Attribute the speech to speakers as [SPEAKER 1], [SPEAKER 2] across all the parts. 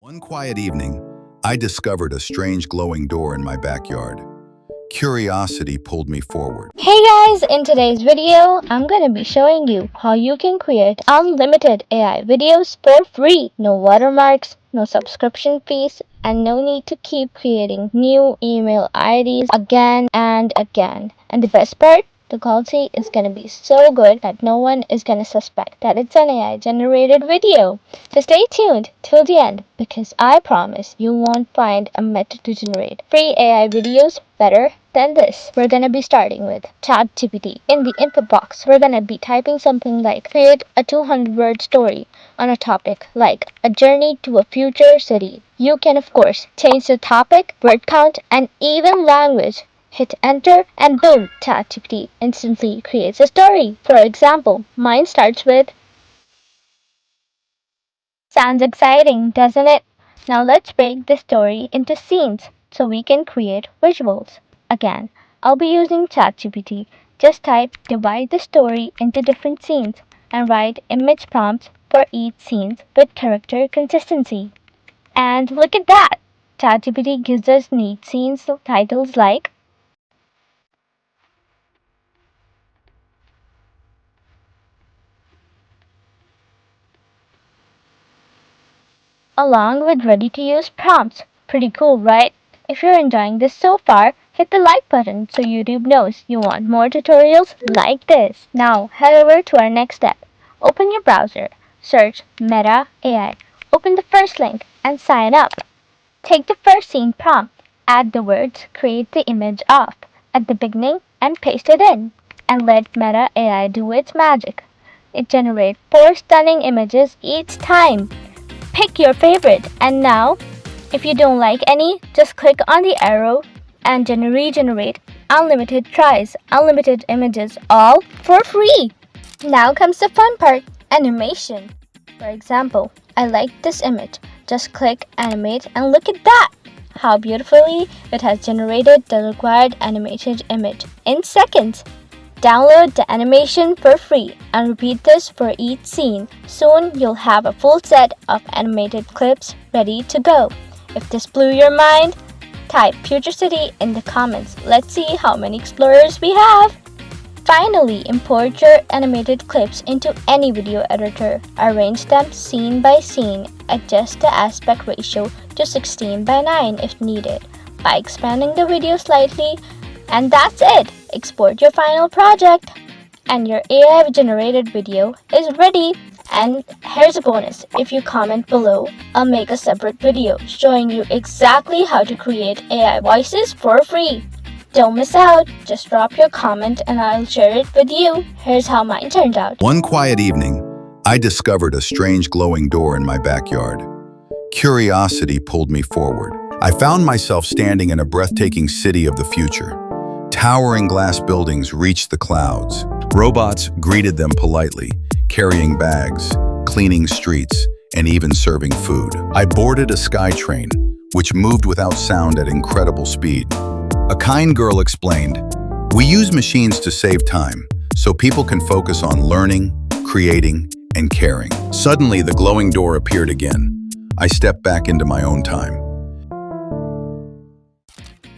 [SPEAKER 1] One quiet evening, I discovered a strange glowing door in my backyard. Curiosity pulled me forward.
[SPEAKER 2] Hey guys, in today's video, I'm gonna be showing you how you can create unlimited AI videos for free. No watermarks, no subscription fees, and no need to keep creating new email IDs again and again. And the best part, the quality is gonna be so good that no one is gonna suspect that it's an AI generated video. So stay tuned till the end because I promise you won't find a method to generate free AI videos better than this. We're gonna be starting with ChatGPT. In the info box, we're gonna be typing something like create a 200-word story on a topic like a journey to a future city. You can of course change the topic, word count, and even language. Hit enter and boom, ChatGPT instantly creates a story. For example, mine starts with sounds exciting, doesn't it? Now let's break the story into scenes so we can create visuals. Again, I'll be using ChatGPT. Just type divide the story into different scenes and write image prompts for each scene with character consistency. And look at that! ChatGPT gives us neat scenes titles like along with ready-to-use prompts. Pretty cool, right? If you're enjoying this so far, hit the like button so YouTube knows you want more tutorials like this. Now, head over to our next step. Open your browser, search Meta AI. Open the first link and sign up. Take the first scene prompt, add the words create the image of at the beginning and paste it in. And let Meta AI do its magic. It generates 4 stunning images each time. Pick your favorite. And now, if you don't like any, just click on the arrow and regenerate unlimited tries, unlimited images, all for free. Now comes the fun part, animation. For example, I like this image. Just click animate and look at that! How beautifully it has generated the required animated image in seconds. Download the animation for free and repeat this for each scene. Soon you'll have a full set of animated clips ready to go. If this blew your mind, type Future City in the comments. Let's see how many explorers we have. Finally, import your animated clips into any video editor. Arrange them scene by scene. Adjust the aspect ratio to 16 by 9 if needed by expanding the video slightly. And that's it! Export your final project and your AI generated video is ready. And here's a bonus, if you comment below, I'll make a separate video showing you exactly how to create AI voices for free. Don't miss out, just drop your comment and I'll share it with you. Here's how mine turned out.
[SPEAKER 1] One quiet evening, I discovered a strange glowing door in my backyard. Curiosity pulled me forward. I found myself standing in a breathtaking city of the future. Towering glass buildings reached the clouds. Robots greeted them politely, carrying bags, cleaning streets, and even serving food. I boarded a sky train, which moved without sound at incredible speed. A kind girl explained, "We use machines to save time, so people can focus on learning, creating, and caring." Suddenly, the glowing door appeared again. I stepped back into my own time.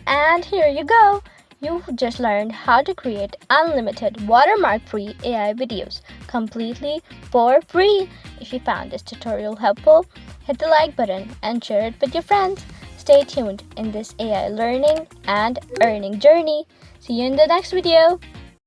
[SPEAKER 2] And here you go! You've just learned how to create unlimited watermark-free AI videos completely for free. If you found this tutorial helpful, hit the like button and share it with your friends. Stay tuned in this AI learning and earning journey. See you in the next video.